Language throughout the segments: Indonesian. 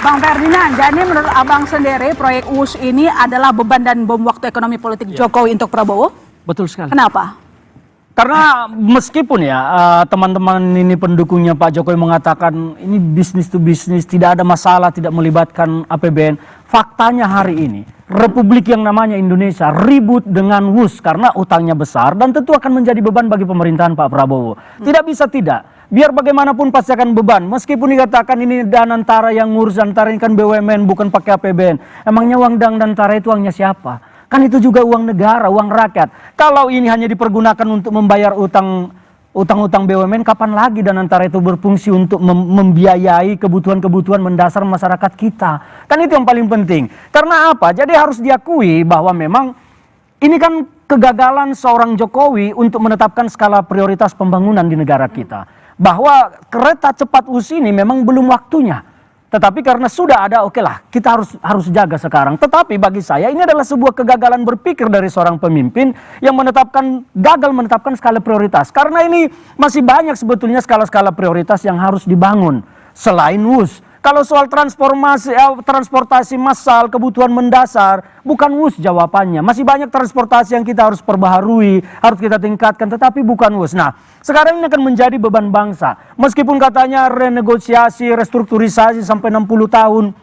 Bang Ferdinand, jadi menurut Abang sendiri proyek UUS ini adalah beban dan bom waktu ekonomi politik Jokowi untuk Prabowo? Betul sekali. Kenapa? Karena meskipun ya teman-teman ini pendukungnya Pak Jokowi mengatakan ini bisnis to bisnis, tidak ada masalah, tidak melibatkan APBN. Faktanya hari ini Republik yang namanya Indonesia ribut dengan WUS karena utangnya besar dan tentu akan menjadi beban bagi pemerintahan Pak Prabowo. Tidak bisa tidak. Biar bagaimanapun pasti akan beban. Meskipun dikatakan ini Danantara yang ngurus, Danantara ini kan BUMN bukan pakai APBN. Emangnya uang Danantara itu uangnya siapa? Kan itu juga uang negara, uang rakyat. Kalau ini hanya dipergunakan untuk membayar utang-utang BUMN, kapan lagi Danantara itu berfungsi untuk membiayai kebutuhan-kebutuhan mendasar masyarakat kita? Kan itu yang paling penting. Karena apa? Jadi harus diakui bahwa memang ini kan kegagalan seorang Jokowi untuk menetapkan skala prioritas pembangunan di negara kita. Bahwa kereta cepat UUS ini memang belum waktunya. Tetapi karena sudah ada, oke lah, kita harus jaga sekarang. Tetapi bagi saya ini adalah sebuah kegagalan berpikir dari seorang pemimpin yang gagal menetapkan skala prioritas. Karena ini masih banyak sebetulnya skala-skala prioritas yang harus dibangun selain UUS. Kalau soal transportasi massal, kebutuhan mendasar, bukan WUS jawabannya. Masih banyak transportasi yang kita harus perbaharui, harus kita tingkatkan, tetapi bukan WUS. Nah, sekarang ini akan menjadi beban bangsa. Meskipun katanya renegosiasi, restrukturisasi sampai 60 tahun.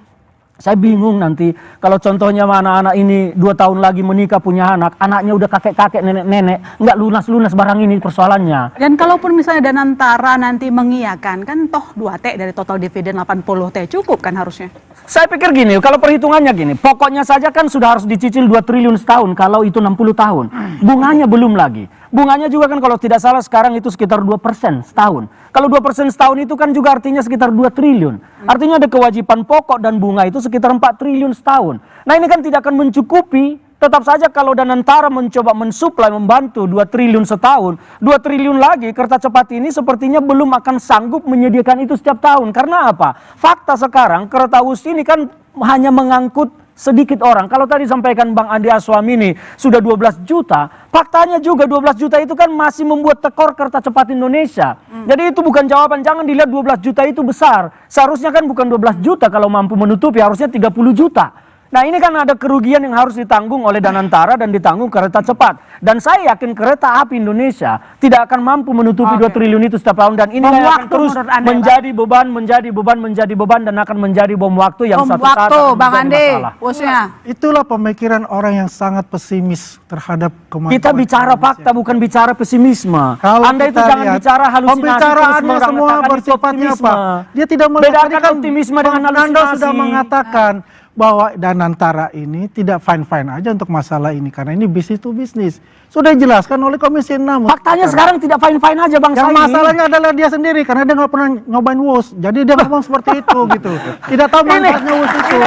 Saya bingung nanti kalau contohnya anak-anak ini 2 tahun lagi menikah punya anak, anaknya udah kakek-kakek, nenek-nenek, nggak lunas-lunas barang ini persoalannya. Dan kalaupun misalnya Danantara nanti mengiyakan, kan toh 2T dari total dividen 80T cukup kan harusnya? Saya pikir gini, kalau perhitungannya gini, pokoknya saja kan sudah harus dicicil 2 triliun setahun kalau itu 60 tahun. Bunganya belum lagi. Bunganya juga kan kalau tidak salah sekarang itu sekitar 2% setahun. Kalau 2% setahun itu kan juga artinya sekitar 2 triliun. Artinya ada kewajiban pokok dan bunga itu sekitar 4 triliun setahun. Nah ini kan tidak akan mencukupi. Tetap saja kalau Danantara mencoba mensuplai, membantu 2 triliun setahun, 2 triliun lagi kereta cepat ini sepertinya belum akan sanggup menyediakan itu setiap tahun. Karena apa? Fakta sekarang kereta UUS ini kan hanya mengangkut sedikit orang. Kalau tadi sampaikan Bang Andi Aswami ini sudah 12 juta, faktanya juga 12 juta itu kan masih membuat tekor kereta cepat Indonesia. Jadi itu bukan jawaban, jangan dilihat 12 juta itu besar. Seharusnya kan bukan 12 juta kalau mampu menutupi, harusnya 30 juta. Nah ini kan ada kerugian yang harus ditanggung oleh Danantara dan ditanggung kereta cepat. Dan saya yakin kereta api Indonesia tidak akan mampu menutupi 2 triliun itu setiap tahun. Dan ini akan terus menjadi beban dan akan menjadi bom waktu yang satu saat akan menjadi masalah. Itulah pemikiran orang yang sangat pesimis terhadap kemampuan. Kita bicara fakta, bukan bicara pesimisme. Kalau Anda itu jangan bicara halusinasi. Pembicaraannya semua bersifatnya apa? Dia tidak bedakan optimisme dengan halusinasi. Anda sudah mengatakan bahwa Danantara ini tidak fine-fine aja untuk masalah ini karena ini bisnis to bisnis. Sudah dijelaskan oleh Komisi 6. Faktanya sekarang tidak fine-fine aja Bang. Yang masalahnya adalah dia sendiri karena dia nggak pernah nyobain WUS. Jadi dia ngomong seperti itu gitu. Tidak tahu manfaatnya WUS itu.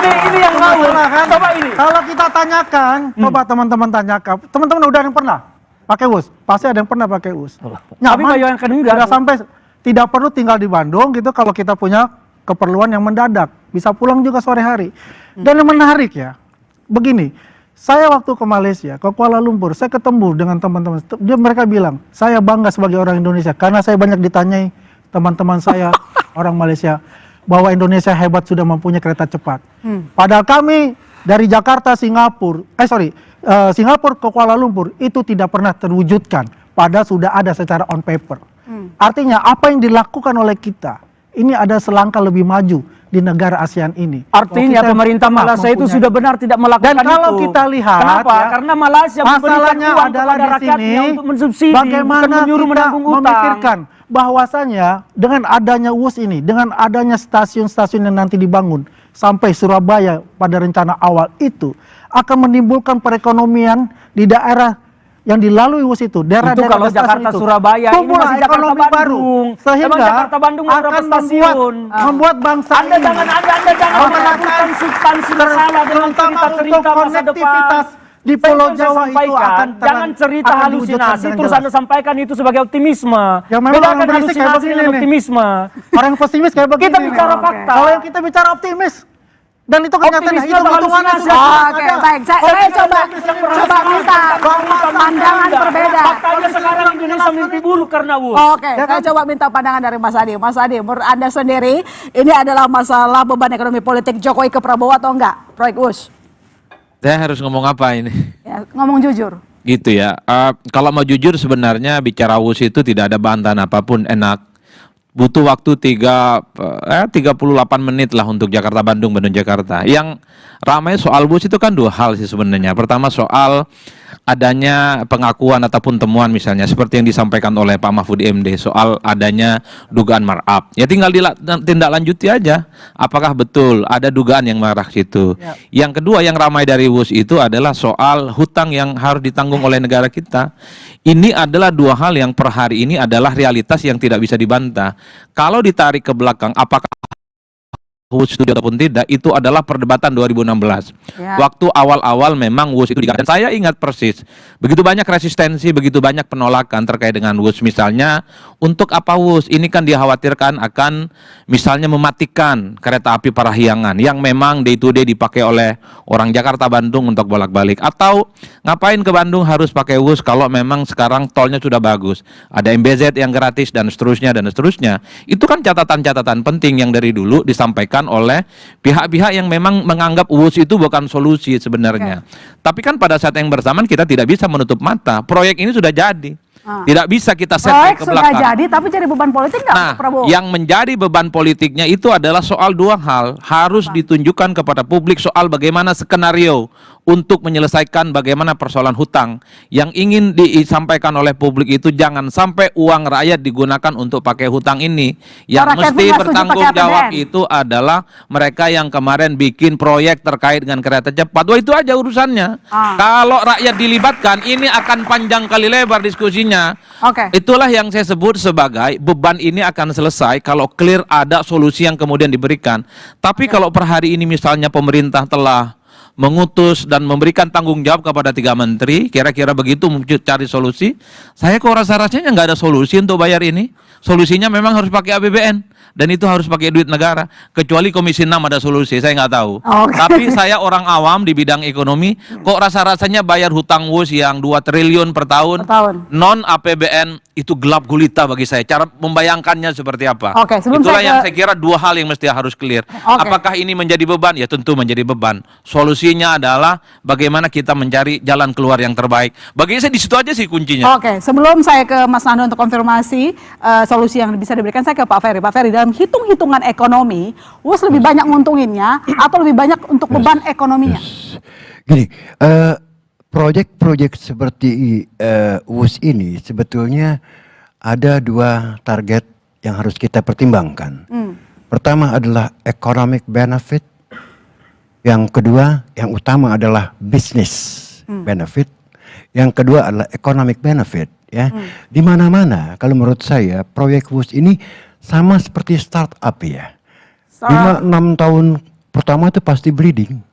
Ini yang ngawur. Kan? Coba ini. Kalau kita tanyakan, coba teman-teman tanyakan. Teman-teman udah ada yang pernah pakai WUS? Pasti ada yang pernah pakai WUS. Tapi bayangkan enggak. Sudah sampai tidak perlu tinggal di Bandung gitu kalau kita punya keperluan yang mendadak, bisa pulang juga sore hari. Dan yang menarik ya, begini, saya waktu ke Malaysia, ke Kuala Lumpur, saya ketemu dengan teman-teman, mereka bilang, saya bangga sebagai orang Indonesia, karena saya banyak ditanyai teman-teman saya, orang Malaysia, bahwa Indonesia hebat sudah mempunyai kereta cepat. Padahal kami dari Jakarta, Singapura ke Kuala Lumpur, itu tidak pernah terwujudkan, padahal sudah ada secara on paper. Artinya apa yang dilakukan oleh kita, ini ada selangkah lebih maju di negara ASEAN ini. Artinya pemerintah Malaysia itu sudah benar tidak melakukan itu. Dan kalau kita lihat, kenapa? Ya, karena Malaysia masalahnya adalah di sini untuk mensubsidi, bagaimana kita memikirkan bahwasanya dengan adanya WUS ini, dengan adanya stasiun-stasiun yang nanti dibangun sampai Surabaya pada rencana awal itu akan menimbulkan perekonomian di daerah yang dilalui WUS itu, daerah-daerah kalau Jakarta itu. Surabaya ini masih Jakarta Bandung. Sehingga Jakarta Bandung akan membuat bangsa Anda jangan melakukan substansi masalah dengan cerita masa depan. Di Pulau Jawa itu akan jangan cerita halusinasi terus Anda sampaikan itu sebagai optimisme. Bedakan halusinasi dengan optimisme. Orang pesimis kayak begini. Kita bicara fakta. Kalau yang kita bicara optimis, Dan itu kenyataannya, itu keuntungannya sudah Oke, ada. baik. Saya coba minta pandangan berbeda. Faktanya sekarang Indonesia mimpi buruk karena WUS. Oke, saya coba minta pandangan dari Mas Adi. Mas Adi, menurut Anda sendiri, ini adalah masalah beban ekonomi politik Jokowi ke Prabowo atau enggak? Proyek WUS. Saya harus ngomong apa ini? Ya, ngomong jujur. Gitu ya. Kalau mau jujur sebenarnya bicara WUS itu tidak ada bantahan apapun, enak. Butuh waktu 38 menit lah untuk Jakarta Bandung, Bandung Jakarta. Yang ramai soal WUS itu kan dua hal sih sebenarnya. Pertama soal adanya pengakuan ataupun temuan misalnya seperti yang disampaikan oleh Pak Mahfud MD soal adanya dugaan markup. Ya tinggal tindak lanjuti aja. Apakah betul ada dugaan yang mengarah ke situ? Yang kedua yang ramai dari WUS itu adalah soal hutang yang harus ditanggung oleh negara kita. Ini adalah dua hal yang per hari ini adalah realitas yang tidak bisa dibantah. Kalau ditarik ke belakang, apakah WUS setuju ataupun tidak, itu adalah perdebatan 2016. Ya. Waktu awal-awal memang WUS itu digagas. Dan saya ingat persis, begitu banyak resistensi, begitu banyak penolakan terkait dengan WUS. Misalnya, untuk apa WUS? Ini kan dikhawatirkan akan misalnya mematikan kereta api Parahyangan yang memang day to day dipakai oleh orang Jakarta Bandung untuk bolak-balik. Atau ngapain ke Bandung harus pakai WUS kalau memang sekarang tolnya sudah bagus. Ada MBZ yang gratis dan seterusnya dan seterusnya. Itu kan catatan-catatan penting yang dari dulu disampaikan oleh pihak-pihak yang memang menganggap WUS itu bukan solusi sebenarnya. Tapi kan pada saat yang bersamaan kita tidak bisa menutup mata. Proyek ini sudah jadi. Tidak bisa kita setback Proyek ke sudah belakang. jadi, tapi jadi beban politik nggak Nah, untuk Prabowo? yang menjadi beban politiknya itu adalah soal dua hal. Harus ditunjukkan kepada publik soal bagaimana skenario untuk menyelesaikan bagaimana persoalan hutang. Yang ingin disampaikan oleh publik itu jangan sampai uang rakyat digunakan untuk pakai hutang ini. Yang rakyat mesti pun nggak setuju bertanggung pakai jawab APBN. itu adalah mereka yang kemarin bikin proyek terkait dengan kereta cepat. Wah, itu aja urusannya. Kalau rakyat dilibatkan, ini akan panjang kali lebar diskusinya. Oke. Itulah yang saya sebut sebagai beban ini akan selesai kalau clear ada solusi yang kemudian diberikan. Tapi kalau per hari ini misalnya pemerintah telah mengutus dan memberikan tanggung jawab kepada 3 menteri, kira-kira begitu cari solusi. Saya kok rasa-rasanya nggak ada solusi untuk bayar ini. Solusinya memang harus pakai APBN. Dan itu harus pakai duit negara. Kecuali Komisi 6 ada solusi, saya nggak tahu. Oke. Tapi saya orang awam di bidang ekonomi, kok rasa-rasanya bayar hutang WUS yang 2 triliun per tahun, non APBN itu gelap gulita bagi saya. Cara membayangkannya seperti apa. Oke, sebelum Itulah saya yang saya kira dua hal yang mesti harus clear. Oke. Apakah ini menjadi beban? Ya tentu menjadi beban. Solusinya adalah bagaimana kita mencari jalan keluar yang terbaik. Bagi saya di situ aja sih kuncinya. Oke, sebelum saya ke Mas Nando untuk konfirmasi solusi yang bisa diberikan, saya ke Pak Ferry. Pak Ferry, dalam hitung-hitungan ekonomi, WUS lebih banyak nguntunginnya atau lebih banyak untuk beban ekonominya? Gini, proyek-proyek seperti WUS ini sebetulnya ada dua target yang harus kita pertimbangkan. Pertama adalah economic benefit, yang kedua, yang utama adalah business benefit, yang kedua adalah economic benefit. Ya, di mana-mana kalau menurut saya proyek WUS ini sama seperti startup ya. 5-6 tahun pertama itu pasti bleeding,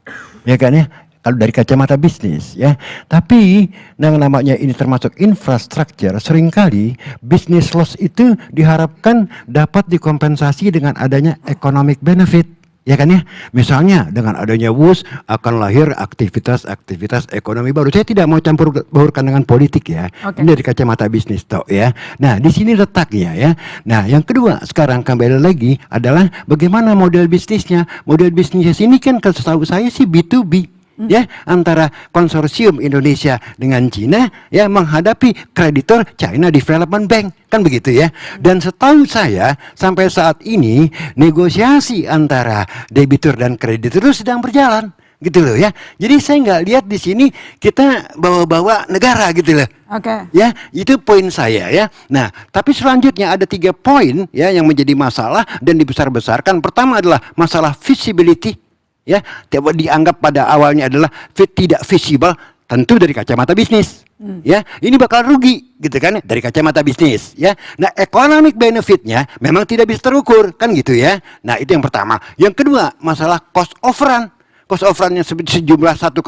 ya kan ya. Kalau dari kacamata bisnis ya. Tapi yang namanya ini termasuk infrastruktur, seringkali business loss itu diharapkan dapat dikompensasi dengan adanya economic benefit. Ya kan ya, misalnya dengan adanya WUS akan lahir aktivitas-aktivitas ekonomi baru. Saya tidak mau campur baurkan dengan politik ya. Ini dari kacamata bisnis toh ya. Nah di sini letaknya ya. Nah yang kedua sekarang kembali lagi adalah bagaimana model bisnisnya. Model bisnisnya ini kan setahu saya sih B2B. Ya, antara konsorsium Indonesia dengan Cina ya menghadapi kreditor China Development Bank, kan begitu ya. Dan setahu saya sampai saat ini negosiasi antara debitur dan kreditur itu sedang berjalan gitu loh ya. Jadi saya nggak lihat di sini kita bawa-bawa negara gitu loh. Oke. Ya, itu poin saya ya. Nah, tapi selanjutnya ada 3 poin ya yang menjadi masalah dan dibesar-besarkan. Pertama adalah masalah visibility. Ya, dianggap pada awalnya adalah tidak visible, tentu dari kacamata bisnis. Ya, ini bakal rugi gitu kan dari kacamata bisnis ya. Nah, economic benefitnya memang tidak bisa terukur kan gitu ya. Nah, itu yang pertama. Yang kedua, masalah cost overrun. cost of run-nya sejumlah 1,2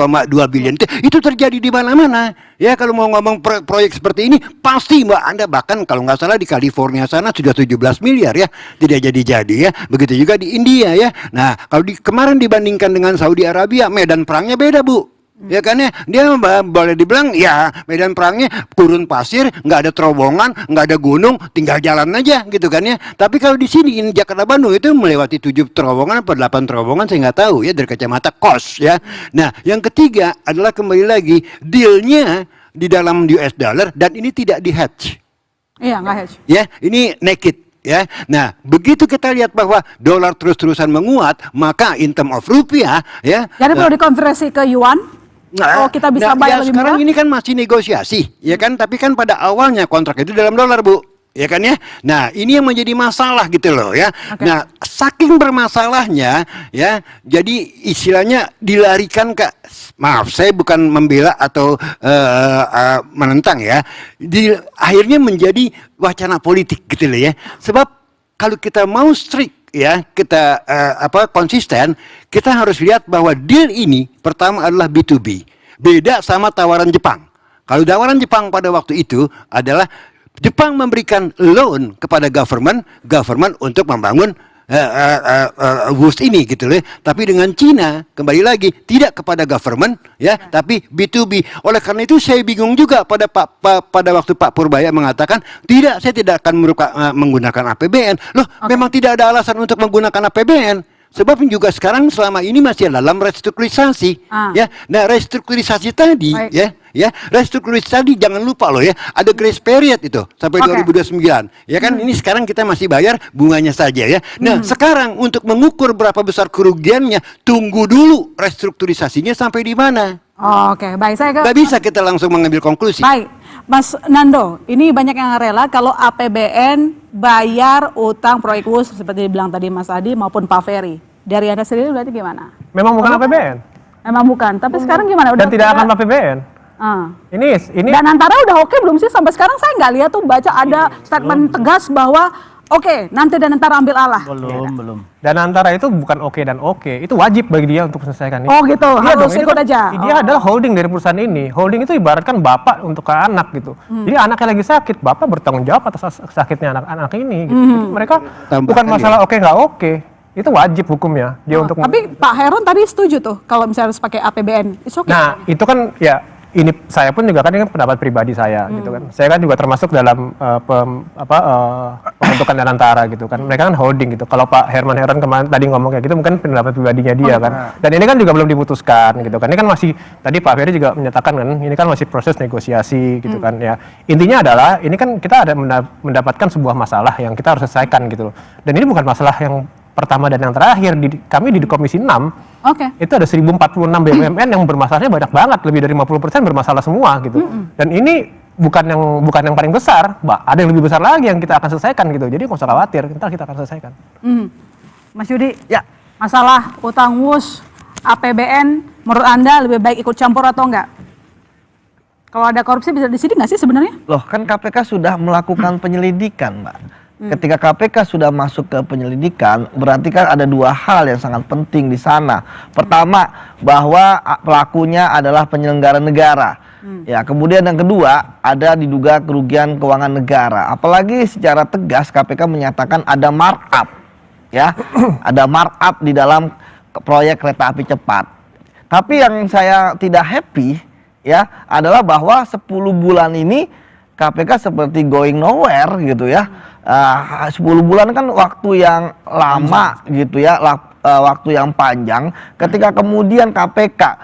billion itu terjadi di mana-mana. Ya, kalau mau ngomong proyek seperti ini pasti Mbak, Anda bahkan kalau nggak salah di California sana sudah 17 miliar ya, tidak jadi-jadi ya. Begitu juga di India ya. Nah, kalau kemarin dibandingkan dengan Saudi Arabia, medan perangnya beda Bu. Ya kan ya, dia boleh dibilang ya medan perangnya gurun pasir, nggak ada terowongan, nggak ada gunung, tinggal jalan aja gitu kan ya. Tapi kalau di sini in Jakarta Bandung itu melewati 7 terowongan atau 8 terowongan saya nggak tahu ya dari kacamata cost ya. Nah yang ketiga adalah kembali lagi dealnya di dalam US dollar dan ini tidak di hedge. Iya nggak hedge. Ya ini naked. Ya, nah begitu kita lihat bahwa dolar terus-terusan menguat, maka in term of rupiah, ya. Jadi perlu dikonversi ke yuan. Oh, kita bisa bayar lebih sekarang murah? ini kan masih negosiasi, ya kan? Tapi kan pada awalnya kontrak itu dalam dolar, Bu. Ya kan ya? Nah, ini yang menjadi masalah gitu loh ya. Okay. Nah, saking bermasalahnya ya, jadi istilahnya dilarikan ke, maaf, saya bukan membela atau menentang ya. Akhirnya menjadi wacana politik gitu loh ya. Sebab kalau kita mau strict ya, kita konsisten, kita harus lihat bahwa deal ini pertama adalah B2B. Beda sama tawaran Jepang. Kalau tawaran Jepang pada waktu itu adalah Jepang memberikan loan kepada government untuk membangun WUS ini gitu loh. Tapi dengan Cina kembali lagi tidak kepada government ya, tapi B2B. Oleh karena itu saya bingung juga pada pada waktu Pak Purbaya mengatakan tidak, saya tidak akan menggunakan APBN. Loh, memang tidak ada alasan untuk menggunakan APBN. Sebab juga sekarang selama ini masih dalam restrukturisasi ya. Nah, restrukturisasi tadi ya, restrukturisasi tadi jangan lupa loh ya, ada grace period itu sampai 2029. Ya kan, ini sekarang kita masih bayar bunganya saja ya. Nah, sekarang untuk mengukur berapa besar kerugiannya, tunggu dulu restrukturisasinya sampai di mana. Oke, baik, saya Nggak bisa kita langsung mengambil konklusi. Baik, Mas Nando, ini banyak yang rela kalau APBN bayar utang proyek WUS seperti dibilang tadi Mas Adi maupun Pak Ferry. Dari Anda sendiri berarti gimana? Memang bukan APBN. Memang bukan, tapi sekarang gimana? Dan tidak akan APBN. Ini Dan antara udah oke belum sih? Sampai sekarang saya nggak lihat tuh baca ada statement tegas bahwa oke, nanti dan antara ambil Allah. Belum. dan antara itu bukan oke dan oke, itu wajib bagi dia untuk menyelesaikan ini. Oh gitu, Iya harus dong, ini ikut kan, aja. Dia adalah holding dari perusahaan ini. Holding itu ibaratkan bapak untuk ke anak gitu. Jadi anaknya lagi sakit, bapak bertanggung jawab atas sakitnya anak-anak ini. Gitu. Jadi mereka bukan masalah oke nggak oke, itu wajib hukumnya dia untuk. Tapi Pak Heron tadi setuju tuh kalau misalnya harus pakai APBN. It's okay. Nah itu kan ya. Ini saya pun juga kan ini pendapat pribadi saya gitu kan. Saya kan juga termasuk dalam pembentukan Danantara gitu kan. Mereka kan holding gitu. Kalau Pak Herman Heron kemarin tadi ngomong kayak gitu mungkin pendapat pribadinya dia kan. Dan ini kan juga belum diputuskan gitu kan. Ini kan masih tadi Pak Ferry juga menyatakan kan ini kan masih proses negosiasi gitu kan ya. Intinya adalah ini kan kita ada mendapatkan sebuah masalah yang kita harus selesaikan gitu loh. Dan ini bukan masalah yang pertama dan yang terakhir, kami di Komisi 6 itu ada 1046 BUMN yang bermasalahnya banyak banget, lebih dari 50% bermasalah semua gitu. Dan ini bukan yang paling besar, ada yang lebih besar lagi yang kita akan selesaikan gitu. Jadi nggak usah khawatir, ntar kita akan selesaikan. Mas Yudi, Ya. masalah utang WUS, APBN, menurut Anda lebih baik ikut campur atau enggak? Kalau ada korupsi bisa disidik nggak sih sebenarnya? Loh kan KPK sudah melakukan penyelidikan, Mbak. Ketika KPK sudah masuk ke penyelidikan, berarti kan ada dua hal yang sangat penting di sana. Pertama, bahwa pelakunya adalah penyelenggara negara. Ya, kemudian yang kedua, ada diduga kerugian keuangan negara. Apalagi secara tegas KPK menyatakan ada markup. Ya, ada markup di dalam proyek kereta api cepat. Tapi yang saya tidak happy ya adalah bahwa 10 bulan ini KPK seperti going nowhere gitu ya. 10 bulan kan waktu yang lama gitu ya, waktu yang panjang. Ketika kemudian KPK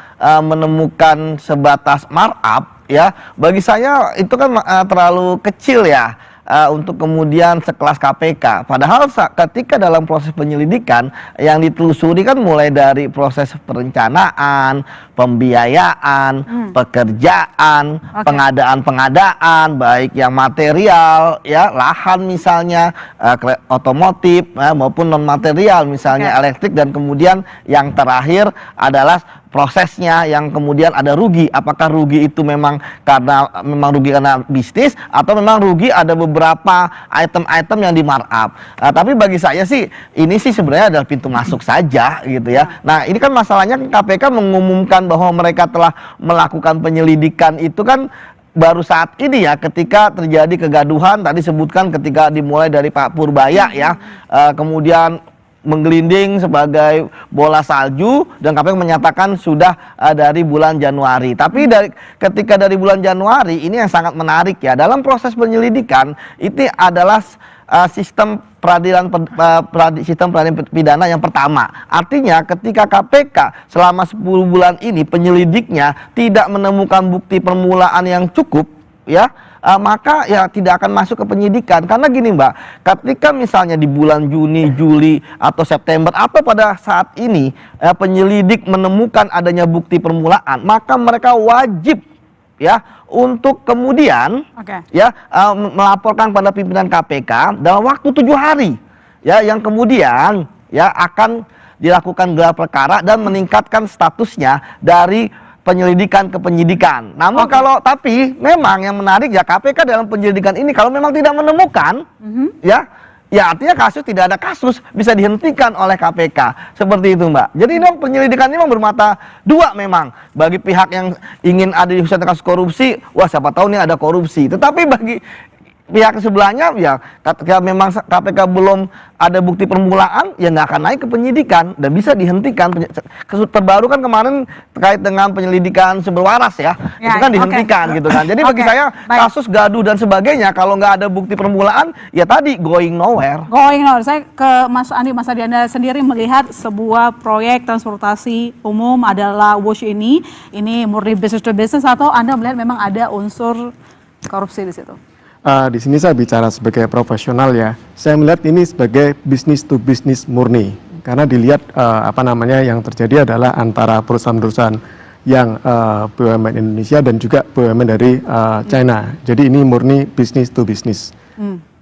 menemukan sebatas markup ya, bagi saya itu kan terlalu kecil ya. Untuk kemudian sekelas KPK. Padahal ketika dalam proses penyelidikan yang ditelusuri kan mulai dari proses perencanaan, pembiayaan, pekerjaan, pengadaan, baik yang material, ya lahan misalnya, otomotif maupun non material misalnya elektrik, dan kemudian yang terakhir adalah prosesnya yang kemudian ada rugi. Apakah rugi itu memang rugi karena bisnis atau memang rugi ada beberapa item-item yang di markup. Tapi bagi saya sih ini sih sebenarnya adalah pintu masuk saja gitu ya. Nah, ini kan masalahnya KPK mengumumkan bahwa mereka telah melakukan penyelidikan itu kan baru saat ini ya, ketika terjadi kegaduhan tadi sebutkan ketika dimulai dari Pak Purbaya ya, kemudian menggelinding sebagai bola salju dan KPK menyatakan sudah dari bulan Januari. Tapi ketika dari bulan Januari ini yang sangat menarik ya, dalam proses penyelidikan itu adalah sistem peradilan pidana yang pertama. Artinya ketika KPK selama 10 bulan ini penyelidiknya tidak menemukan bukti permulaan yang cukup ya, maka ya tidak akan masuk ke penyidikan. Karena gini Mbak, ketika misalnya di bulan Juni, Juli atau September atau pada saat ini penyelidik menemukan adanya bukti permulaan, maka mereka wajib ya untuk kemudian melaporkan pada pimpinan KPK dalam waktu 7 hari ya, yang kemudian ya akan dilakukan gelar perkara dan meningkatkan statusnya dari penyelidikan ke penyidikan. Namun tapi memang yang menarik ya, KPK dalam penyelidikan ini kalau memang tidak menemukan ya artinya kasus tidak ada kasus, bisa dihentikan oleh KPK. Seperti itu Mbak. Jadi ini penyelidikan ini memang bermata dua memang. Bagi pihak yang ingin ada di kasus korupsi, wah siapa tahu nih ada korupsi. Tetapi bagi pihak sebelahnya ya, ketika memang KPK belum ada bukti permulaan ya nggak akan naik ke penyidikan dan bisa dihentikan. Terbaru kan kemarin terkait dengan penyelidikan sumber waras ya, itu kan dihentikan gitu kan. Jadi bagi saya kasus gaduh dan sebagainya kalau nggak ada bukti permulaan ya tadi going nowhere. Saya ke Mas Andi, Mas Andi, Anda sendiri melihat sebuah proyek transportasi umum adalah WUSH ini murni business to business atau Anda melihat memang ada unsur korupsi di situ? Di sini saya bicara sebagai profesional ya. Saya melihat ini sebagai business to business murni. Karena dilihat yang terjadi adalah antara perusahaan-perusahaan yang BUMN Indonesia dan juga BUMN dari China. Jadi ini murni business to business.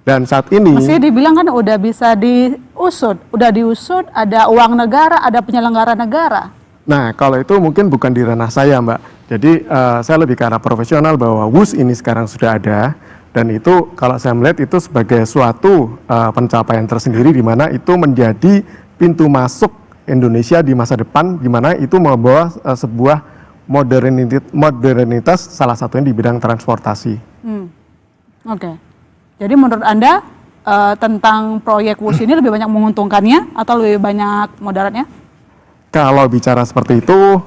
Dan saat ini masih dibilang kan udah bisa diusut, ada uang negara, ada penyelenggara negara. Nah, kalau itu mungkin bukan di ranah saya, Mbak. Jadi saya lebih ke arah profesional bahwa WUSH ini sekarang sudah ada. Dan itu kalau saya melihat itu sebagai suatu pencapaian tersendiri di mana itu menjadi pintu masuk Indonesia di masa depan, di mana itu membawa sebuah modernitas salah satunya di bidang transportasi. Oke. Jadi menurut Anda tentang proyek WUSH ini lebih banyak menguntungkannya atau lebih banyak mudaratnya? Kalau bicara seperti itu,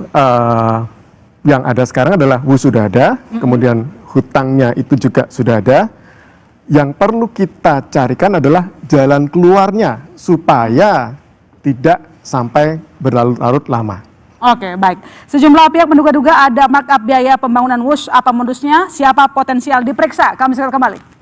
yang ada sekarang adalah WUSH sudah ada, kemudian hutangnya itu juga sudah ada. Yang perlu kita carikan adalah jalan keluarnya supaya tidak sampai berlarut-larut lama. Oke, baik. Sejumlah pihak menduga-duga ada markup biaya pembangunan WUSH. Apa modusnya? Siapa potensial diperiksa? Kami segera kembali.